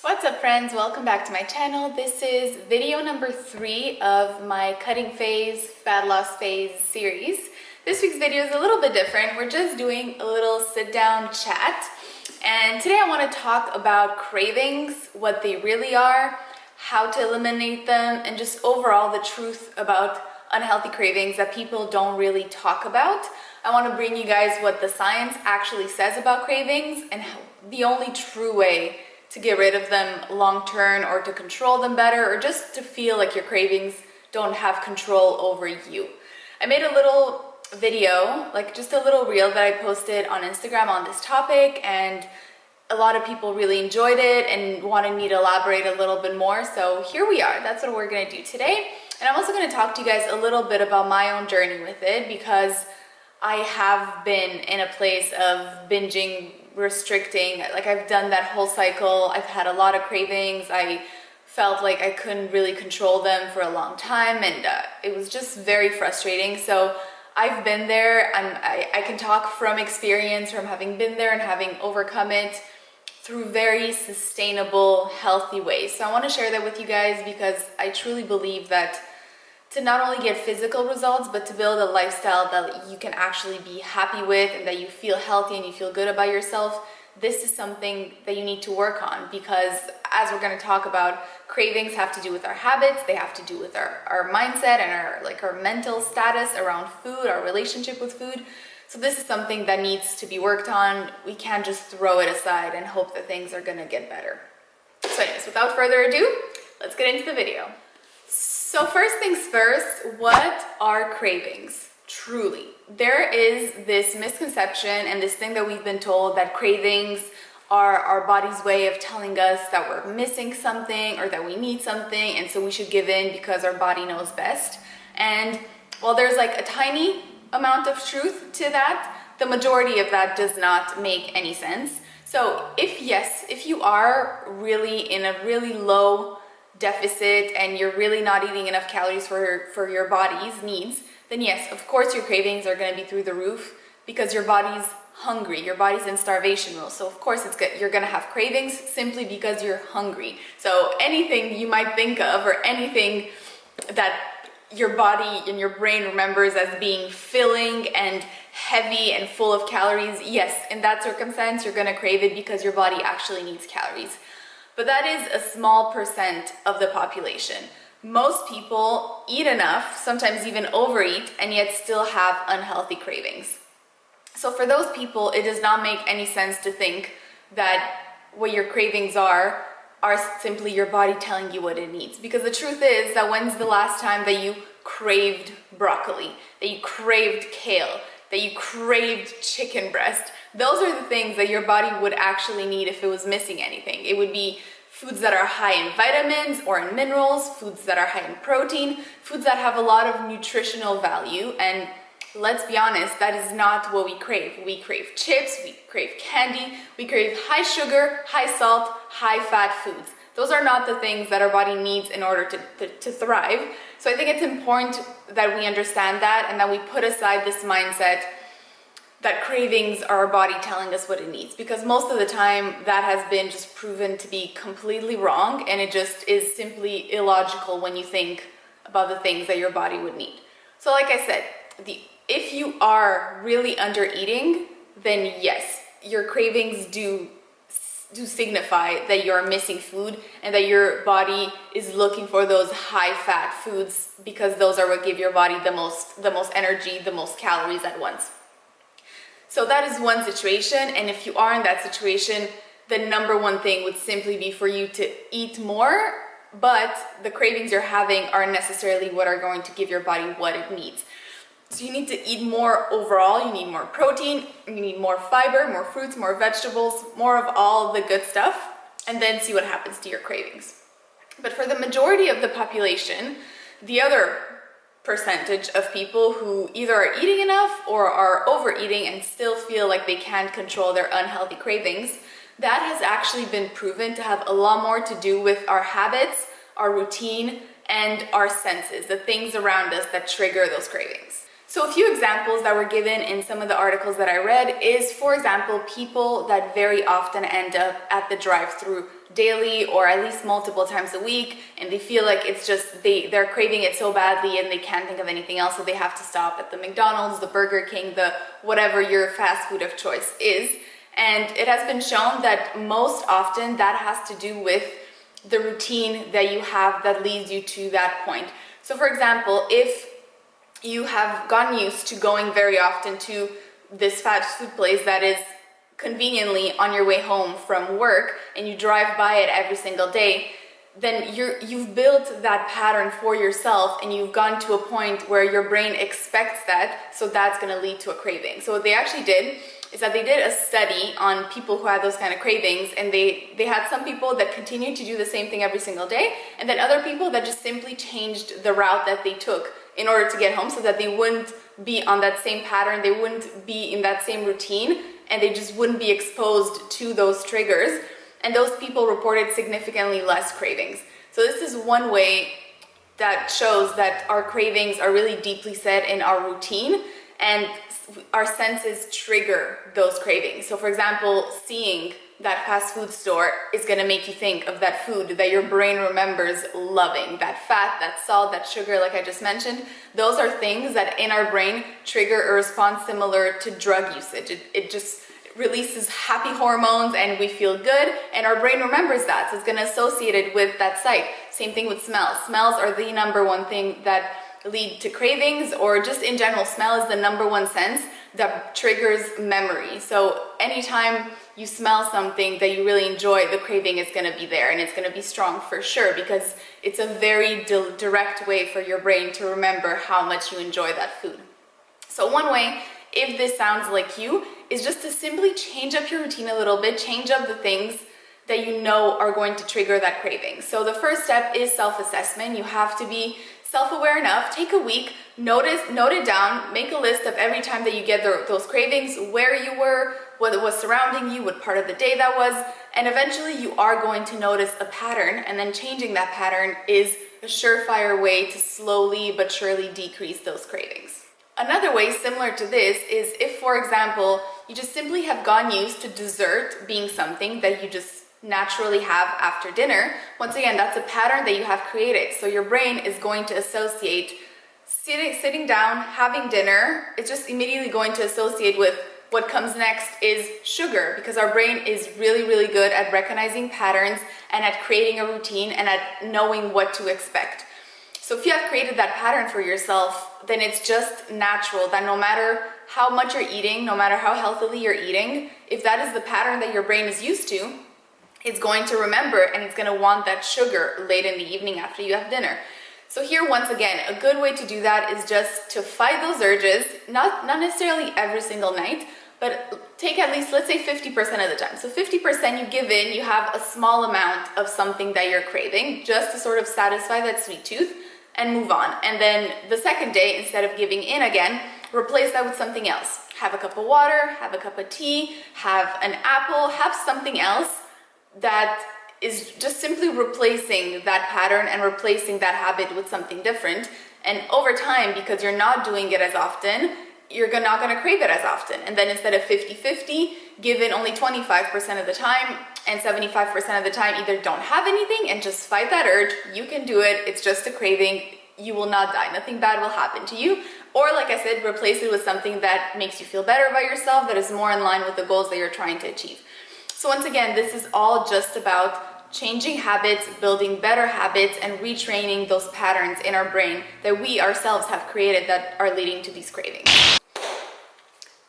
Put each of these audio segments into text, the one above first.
What's up friends, welcome back to my channel. This is video number 3 of my cutting phase, fat loss phase series. This week's video is a little bit different. We're just doing a little sit down chat. And today I want to talk about cravings, what they really are, how to eliminate them, and just overall the truth about unhealthy cravings that people don't really talk about. I want to bring you guys what the science actually says about cravings and how the only true way to get rid of them long term, or to control them better, or just to feel like your cravings don't have control over you. I made a little video, like just a little reel that I posted on Instagram on this topic, and a lot of people really enjoyed it and wanted me to elaborate a little bit more. So here we are. That's what we're going to do today. And I'm also going to talk to you guys a little bit about my own journey with it, because I have been in a place of binging, restricting. Like, I've done that whole cycle. I've had a lot of cravings. I felt like I couldn't really control them for a long time, and it was just very frustrating. So I've been there. I can talk from experience, from having been there and having overcome it through very sustainable, healthy ways. So I want to share that with you guys, because I truly believe that to not only get physical results, but to build a lifestyle that you can actually be happy with, and that you feel healthy and you feel good about yourself, this is something that you need to work on. Because as we're going to talk about, cravings have to do with our habits, they have to do with our mindset and our mental status around food, our relationship with food. So this is something that needs to be worked on. We can't just throw it aside and hope that things are going to get better. So anyways, without further ado, let's get into the video. So first things first, what are cravings? Truly, there is this misconception and this thing that we've been told, that cravings are our body's way of telling us that we're missing something or that we need something, and so we should give in because our body knows best. And while there's like a tiny amount of truth to that, the majority of that does not make any sense. So if you are really in a really low deficit and you're really not eating enough calories for your body's needs, then yes, of course your cravings are going to be through the roof, because your body's hungry, your body's in starvation mode. So of course it's good, you're going to have cravings simply because you're hungry. So anything you might think of, or anything that your body and your brain remembers as being filling and heavy and full of calories, yes, in that circumstance you're going to crave it because your body actually needs calories. But that is a small percent of the population. Most people eat enough, sometimes even overeat, and yet still have unhealthy cravings. So for those people, it does not make any sense to think that what your cravings are simply your body telling you what it needs. Because the truth is that when's the last time that you craved broccoli, that you craved kale, that you craved chicken breast? Those are the things that your body would actually need if it was missing anything. It would be foods that are high in vitamins or in minerals, foods that are high in protein, foods that have a lot of nutritional value. And let's be honest, that is not what we crave. We crave chips, we crave candy, we crave high sugar, high salt, high fat foods. Those are not the things that our body needs in order to thrive. So I think it's important that we understand that, and that we put aside this mindset that cravings are our body telling us what it needs, because most of the time that has been just proven to be completely wrong, and it just is simply illogical when you think about the things that your body would need. So like I said, if you are really under eating, then yes, your cravings do signify that you're missing food, and that your body is looking for those high fat foods, because those are what give your body the most energy, the most calories at once. So that is one situation, and if you are in that situation, the number one thing would simply be for you to eat more, but the cravings you're having aren't necessarily what are going to give your body what it needs. So you need to eat more overall. You need more protein, you need more fiber, more fruits, more vegetables, more of all the good stuff, and then see what happens to your cravings. But for the majority of the population, the other percentage of people who either are eating enough or are overeating and still feel like they can't control their unhealthy cravings, that has actually been proven to have a lot more to do with our habits, our routine, and our senses, the things around us that trigger those cravings. So a few examples that were given in some of the articles that I read is, for example, people that very often end up at the drive-thru daily or at least multiple times a week, and they feel like it's just they're craving it so badly and they can't think of anything else, so they have to stop at the McDonald's, the Burger King, the whatever your fast food of choice is. And it has been shown that most often that has to do with the routine that you have that leads you to that point. So for example, if you have gotten used to going very often to this fast food place that is conveniently on your way home from work, and you drive by it every single day, then you've built that pattern for yourself, and you've gotten to a point where your brain expects that, so that's going to lead to a craving. So what they actually did is that they did a study on people who had those kind of cravings, and they had some people that continued to do the same thing every single day, and then other people that just simply changed the route that they took in order to get home, so that they wouldn't be on that same pattern, they wouldn't be in that same routine, and they just wouldn't be exposed to those triggers. And those people reported significantly less cravings. So this is one way that shows that our cravings are really deeply set in our routine, and our senses trigger those cravings. So for example, seeing that fast food store is going to make you think of that food that your brain remembers loving. That fat, that salt, that sugar, like I just mentioned, those are things that in our brain trigger a response similar to drug usage. It just releases happy hormones and we feel good, and our brain remembers that, so it's going to associate it with that site. Same thing with smells. Smells are the number one thing that lead to cravings, or just in general, smell is the number one sense that triggers memory. So anytime you smell something that you really enjoy, the craving is going to be there, and it's going to be strong for sure, because it's a very direct way for your brain to remember how much you enjoy that food. So one way, if this sounds like you, is just to simply change up your routine a little bit, change up the things that you know are going to trigger that craving. So the first step is self-assessment. You have to be self-aware enough, take a week, note it down, make a list of every time that you get those cravings, where you were, what was surrounding you, what part of the day that was, and eventually you are going to notice a pattern, and then changing that pattern is a surefire way to slowly but surely decrease those cravings. Another way similar to this is if, for example, you just simply have gotten used to dessert being something that you just naturally have after dinner. Once again, that's a pattern that you have created. So your brain is going to associate sitting down, having dinner, it's just immediately going to associate with what comes next is sugar, because our brain is really, really good at recognizing patterns and at creating a routine and at knowing what to expect. So if you have created that pattern for yourself, then it's just natural that no matter how much you're eating, no matter how healthily you're eating, if that is the pattern that your brain is used to, it's going to remember, and it's going to want that sugar late in the evening after you have dinner. So here, once again, a good way to do that is just to fight those urges, not necessarily every single night, but take at least, let's say 50% of the time. So 50% you give in, you have a small amount of something that you're craving just to sort of satisfy that sweet tooth and move on. And then the second day, instead of giving in again, replace that with something else. Have a cup of water, have a cup of tea, have an apple, have something else that is just simply replacing that pattern and replacing that habit with something different. And over time, because you're not doing it as often, you're not going to crave it as often. And then instead of 50-50, give in only 25% of the time, and 75% of the time either don't have anything and just fight that urge. You can do it. It's just a craving. You will not die. Nothing bad will happen to you. Or like I said, replace it with something that makes you feel better about yourself, that is more in line with the goals that you're trying to achieve. So once again, this is all just about changing habits, building better habits, and retraining those patterns in our brain that we ourselves have created that are leading to these cravings.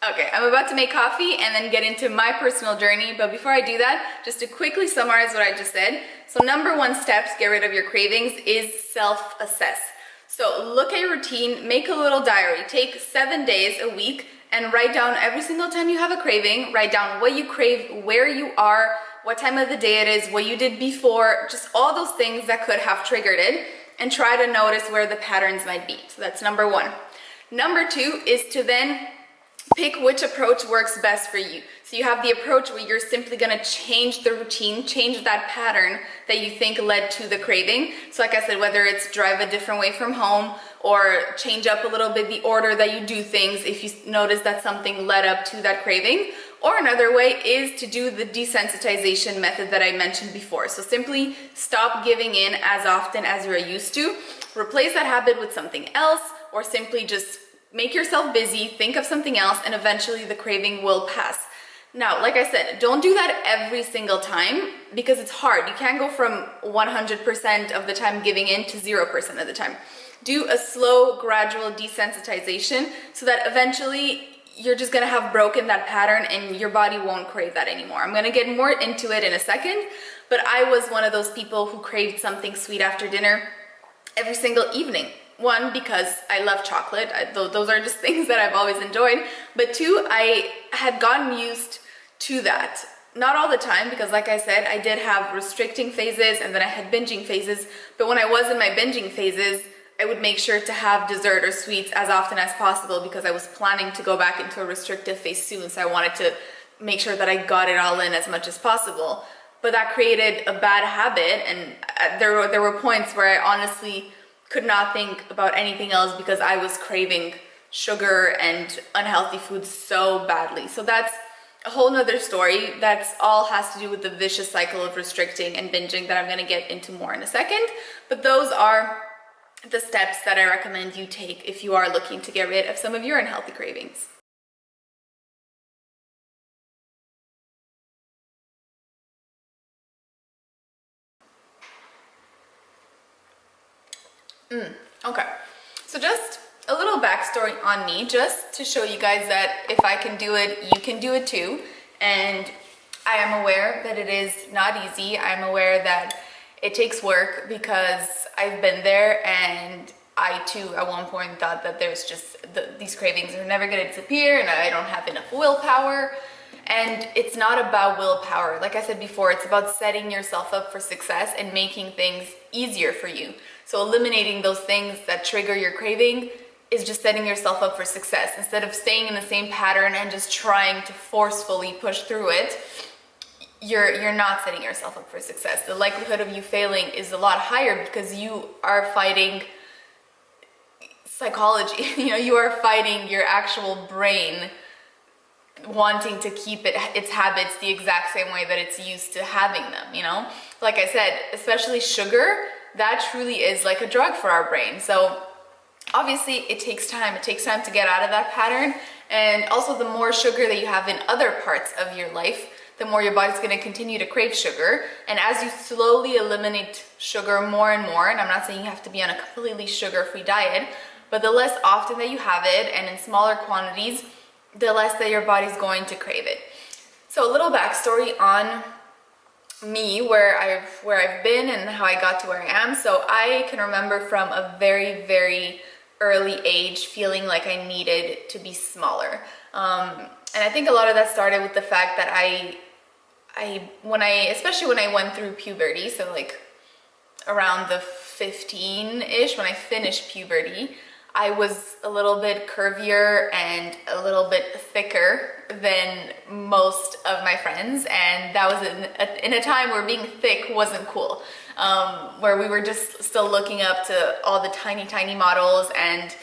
Okay, I'm about to make coffee and then get into my personal journey, but before I do that, just to quickly summarize what I just said. So number one step to get rid of your cravings is self-assess. So look at your routine, make a little diary, take 7 days a week, and write down every single time you have a craving, write down what you crave, where you are, what time of the day it is, what you did before, just all those things that could have triggered it, and try to notice where the patterns might be. So that's number one. Number two is to then pick which approach works best for you. So you have the approach where you're simply going to change the routine, change that pattern that you think led to the craving. So like I said, whether it's drive a different way from home or change up a little bit the order that you do things if you notice that something led up to that craving, Or another way is to do the desensitization method that I mentioned before. So simply stop giving in as often as you're used to, replace that habit with something else, or simply just make yourself busy, think of something else, and eventually the craving will pass. Now, like I said, don't do that every single time because it's hard. You can't go from 100% of the time giving in to 0% of the time. Do a slow, gradual desensitization so that eventually you're just gonna have broken that pattern and your body won't crave that anymore. I'm gonna get more into it in a second, but I was one of those people who craved something sweet after dinner every single evening. One, because I love chocolate. Those are just things that I've always enjoyed. But two, I had gotten used to that. Not all the time, because like I said, I did have restricting phases and then I had binging phases. But when I was in my binging phases, I would make sure to have dessert or sweets as often as possible because I was planning to go back into a restrictive phase soon. So I wanted to make sure that I got it all in as much as possible. But that created a bad habit, and there were points where I honestly could not think about anything else because I was craving sugar and unhealthy foods so badly. So that's a whole nother story. That's all has to do with the vicious cycle of restricting and binging that I'm going to get into more in a second. But those are the steps that I recommend you take if you are looking to get rid of some of your unhealthy cravings. Okay, so just a little backstory on me, just to show you guys that if I can do it, you can do it too. And I am aware that it is not easy. I'm aware that it takes work because I've been there, and I too at one point thought that there's just these cravings are never going to disappear and I don't have enough willpower. And it's not about willpower. Like I said before, it's about setting yourself up for success and making things easier for you. So eliminating those things that trigger your craving is just setting yourself up for success. Instead of staying in the same pattern and just trying to forcefully push through it, you're not setting yourself up for success. The likelihood of you failing is a lot higher because you are fighting psychology. You are fighting your actual brain wanting to keep its habits the exact same way that it's used to having them. Like I said, especially sugar, that truly is like a drug for our brain. So obviously it takes time to get out of that pattern. And also the more sugar that you have in other parts of your life, the more your body's going to continue to crave sugar. And as you slowly eliminate sugar more and more, and I'm not saying you have to be on a completely sugar-free diet, but the less often that you have it and in smaller quantities, the less that your body's going to crave it. So a little backstory on me, where I've been and how I got to where I am. So I can remember from a very, very early age feeling like I needed to be smaller. And I think a lot of that started with the fact that especially when I went through puberty, so like around the 15-ish, when I finished puberty, I was a little bit curvier and a little bit thicker than most of my friends, and that was in a time where being thick wasn't cool, where we were just still looking up to all the tiny models, and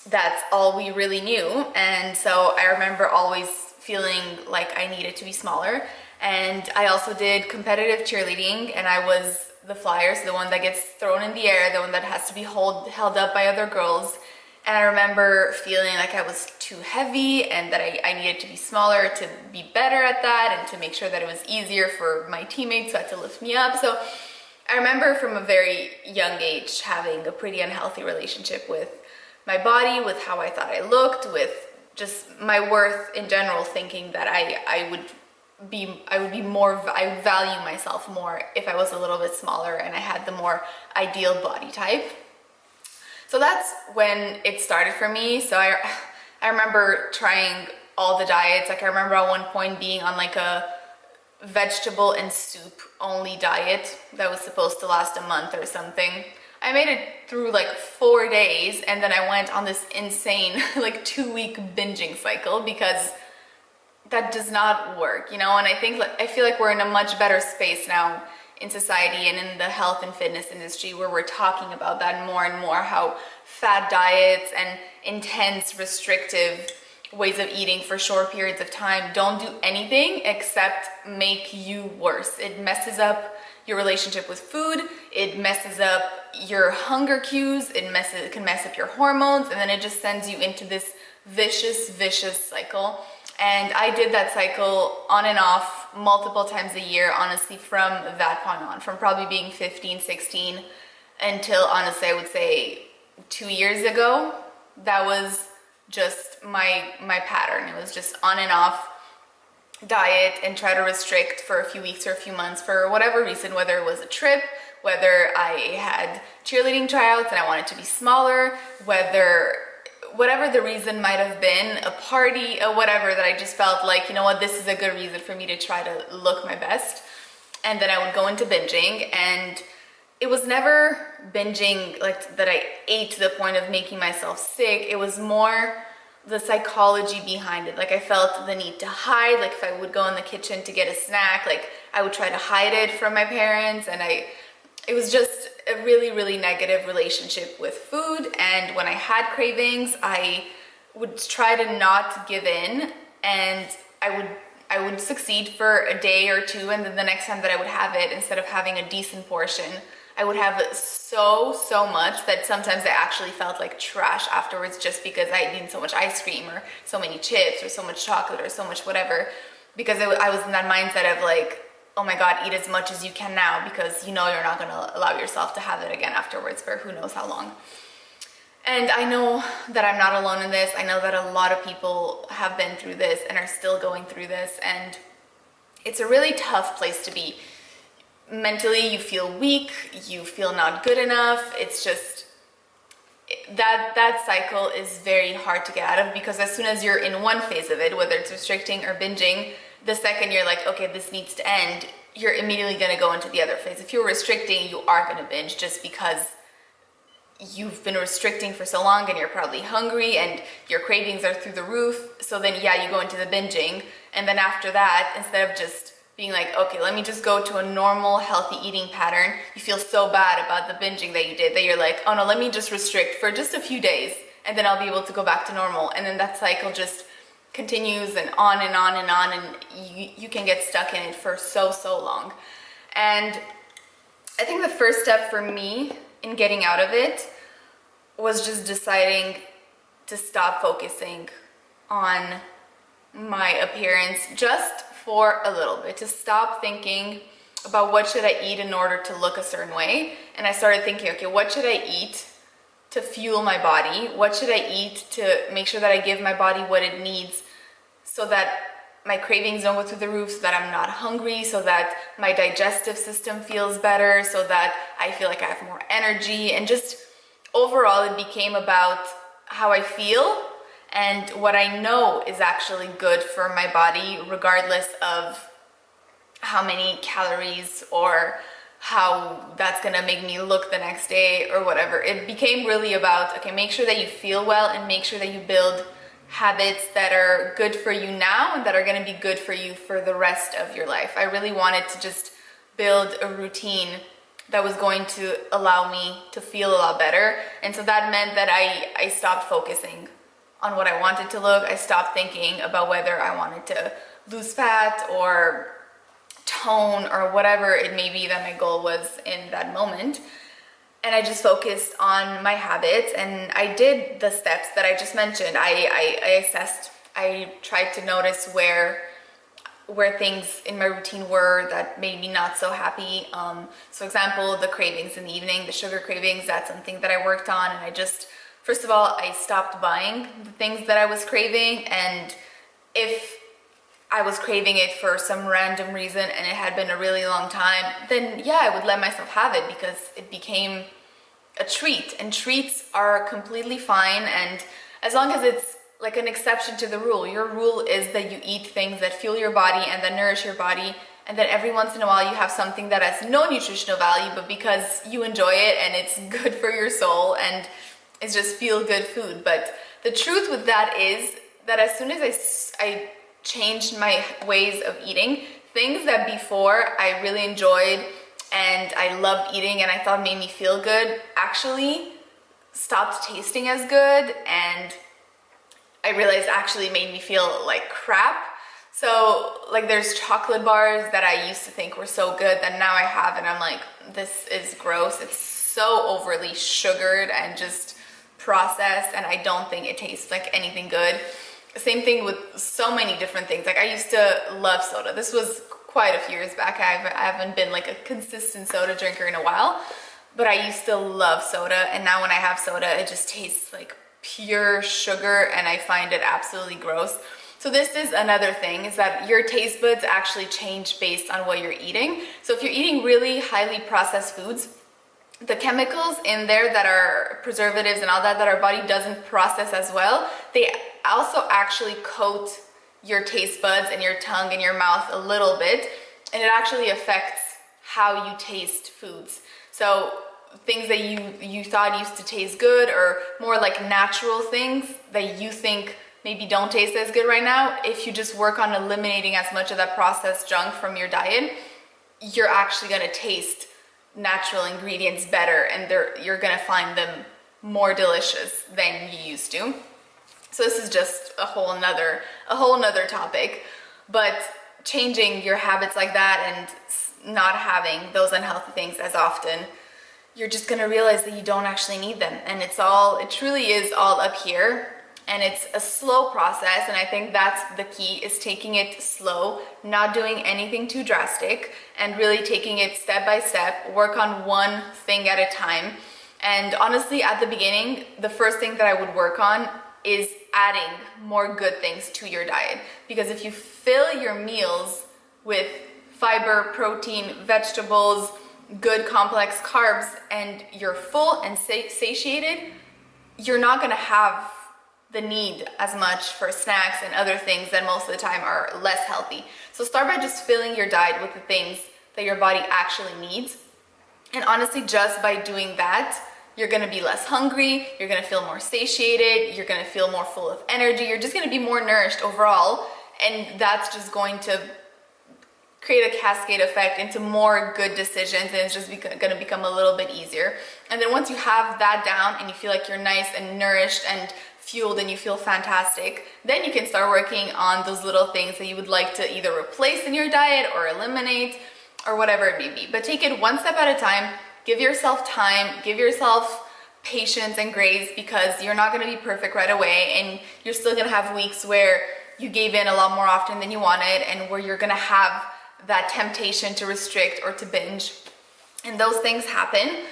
that's all we really knew. And so I remember always feeling like I needed to be smaller. And I also did competitive cheerleading, and I was the flyers, the one that gets thrown in the air, the one that has to be held up by other girls. And I remember feeling like I was too heavy and that I needed to be smaller to be better at that and to make sure that it was easier for my teammates who had to lift me up. So I remember from a very young age having a pretty unhealthy relationship with my body, with how I thought I looked, with just my worth in general, thinking that I would value myself more if I was a little bit smaller and I had the more ideal body type. So that's when it started for me. So I remember trying all the diets. Like I remember at one point being on like a vegetable and soup only diet that was supposed to last a month or something. I made it through like 4 days, and then I went on this insane like 2-week binging cycle because that does not work, And I feel like we're in a much better space now in society and in the health and fitness industry where we're talking about that more and more, how fad diets and intense restrictive ways of eating for short periods of time don't do anything except make you worse. It messes up your relationship with food, it messes up your hunger cues, it can mess up your hormones, and then it just sends you into this vicious cycle. And I did that cycle on and off multiple times a year, honestly, from that point on, from probably being 15, 16 until, honestly, I would say 2 years ago. That was just my pattern. It was just on and off diet and try to restrict for a few weeks or a few months for whatever reason, whether it was a trip, whether I had cheerleading tryouts and I wanted to be smaller, whatever the reason might have been, a party or whatever, that I just felt like, you know what, this is a good reason for me to try to look my best. And then I would go into binging, and it was never binging like that I ate to the point of making myself sick. It was more the psychology behind it. Like I felt the need to hide. Like if I would go in the kitchen to get a snack, like I would try to hide it from my parents, and it was just a really negative relationship with food. And when I had cravings, I would try to not give in, and I would succeed for a day or two, and then the next time that I would have it, instead of having a decent portion, I would have so much that sometimes I actually felt like trash afterwards, just because I had eaten so much ice cream or so many chips or so much chocolate or so much whatever, because I was in that mindset of like, oh my God, eat as much as you can now, because you know you're not going to allow yourself to have it again afterwards for who knows how long. And I know that I'm not alone in this. I know that a lot of people have been through this and are still going through this, and it's a really tough place to be. Mentally, you feel weak, you feel not good enough. It's just that cycle is very hard to get out of, because as soon as you're in one phase of it, whether it's restricting or binging, the second you're like, okay, this needs to end, you're immediately going to go into the other phase. If you're restricting, you are going to binge, just because you've been restricting for so long and you're probably hungry and your cravings are through the roof. So then, yeah, you go into the binging, and then after that, instead of just being like, okay, let me just go to a normal, healthy eating pattern, you feel so bad about the binging that you did that you're like, oh no, let me just restrict for just a few days, and then I'll be able to go back to normal. And then that cycle just continues and on and on and on, and you can get stuck in it for so long. And I think the first step for me in getting out of it was just deciding to stop focusing on my appearance just for a little bit, to stop thinking about what should I eat in order to look a certain way. And I started thinking, okay, what should I eat to fuel my body? What should I eat to make sure that I give my body what it needs, so that my cravings don't go through the roof, so that I'm not hungry, so that my digestive system feels better, so that I feel like I have more energy. And just overall, it became about how I feel and what I know is actually good for my body, regardless of how many calories or how that's gonna make me look the next day or whatever. It became really about, okay, make sure that you feel well and make sure that you build habits that are good for you now and that are gonna be good for you for the rest of your life. I really wanted to just build a routine that was going to allow me to feel a lot better. And so that meant that I stopped focusing on what I wanted to look. I stopped thinking about whether I wanted to lose fat or tone or whatever it may be that my goal was in that moment. And I just focused on my habits, and I did the steps that I just mentioned. I assessed, I tried to notice where things in my routine were that made me not so happy. So example, the cravings in the evening, the sugar cravings, that's something that I worked on. And I just, first of all, I stopped buying the things that I was craving. And if I was craving it for some random reason and it had been a really long time, then yeah, I would let myself have it, because it became a treat. And treats are completely fine, and as long as it's like an exception to the rule. Your rule is that you eat things that fuel your body and that nourish your body, and then every once in a while you have something that has no nutritional value, but because you enjoy it and it's good for your soul and it's just feel good food. But the truth with that is that as soon as I changed my ways of eating, things that before I really enjoyed and I loved eating and I thought made me feel good actually stopped tasting as good, and I realized actually made me feel like crap. So like there's chocolate bars that I used to think were so good that now I have and I'm like, this is gross. It's so overly sugared and just processed, and I don't think it tastes like anything good. Same thing with so many different things. Like I used to love soda. This was quite a few years back. I haven't been like a consistent soda drinker in a while, but I used to love soda, and now when I have soda, it just tastes like pure sugar and I find it absolutely gross. So this is another thing, is that your taste buds actually change based on what you're eating. So if you're eating really highly processed foods, the chemicals in there that are preservatives and all that our body doesn't process as well, they also actually coat your taste buds and your tongue and your mouth a little bit, and it actually affects how you taste foods. So things that you thought used to taste good, or more like natural things that you think maybe don't taste as good right now, if you just work on eliminating as much of that processed junk from your diet, you're actually going to taste natural ingredients better, and you're going to find them more delicious than you used to. So this is just a whole nother topic, but changing your habits like that and not having those unhealthy things as often, you're just going to realize that you don't actually need them. And it truly is all up here. And it's a slow process, and I think that's the key, is taking it slow, not doing anything too drastic, and really taking it step by step, work on one thing at a time. And honestly, at the beginning, the first thing that I would work on is adding more good things to your diet. Because if you fill your meals with fiber, protein, vegetables, good complex carbs, and you're full and satiated, you're not gonna have the need as much for snacks and other things that most of the time are less healthy. So start by just filling your diet with the things that your body actually needs. And honestly, just by doing that, you're gonna be less hungry, you're gonna feel more satiated, you're gonna feel more full of energy, you're just gonna be more nourished overall, and that's just going to create a cascade effect into more good decisions, and it's just gonna become a little bit easier. And then once you have that down and you feel like you're nice and nourished and fueled and you feel fantastic, then you can start working on those little things that you would like to either replace in your diet or eliminate or whatever it may be. But take it one step at a time, give yourself time, give yourself patience and grace, because you're not gonna be perfect right away, and you're still gonna have weeks where you gave in a lot more often than you wanted, and where you're gonna have that temptation to restrict or to binge. And those things happen.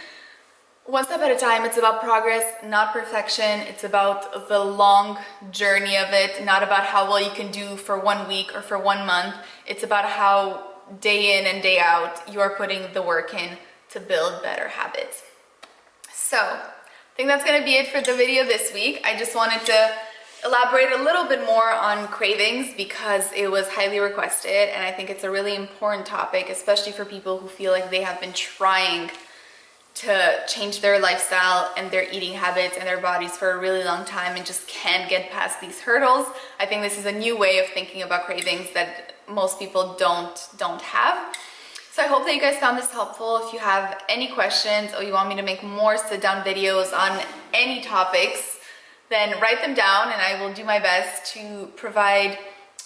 One step at a time. It's about progress, not perfection. It's about the long journey of it, not about how well you can do for 1 week or for 1 month. It's about how day in and day out you are putting the work in to build better habits. So I think that's going to be it for the video this week. I just wanted to elaborate a little bit more on cravings because it was highly requested, and I think it's a really important topic, especially for people who feel like they have been trying to change their lifestyle and their eating habits and their bodies for a really long time and just can't get past these hurdles. I think this is a new way of thinking about cravings that most people don't have. So I hope that you guys found this helpful. If you have any questions or you want me to make more sit-down videos on any topics, then write them down and I will do my best to provide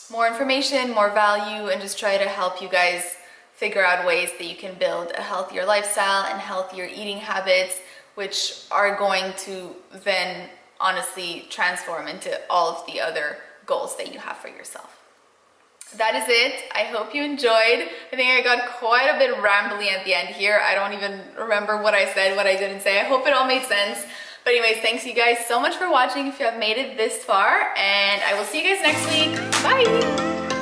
more information, more value, and just try to help you guys figure out ways that you can build a healthier lifestyle and healthier eating habits, which are going to then honestly transform into all of the other goals that you have for yourself. That is it. I hope you enjoyed. I think I got quite a bit rambly at the end here. I don't even remember what I said, what I didn't say. I hope it all made sense. But anyways, thanks you guys so much for watching if you have made it this far, and I will see you guys next week. Bye!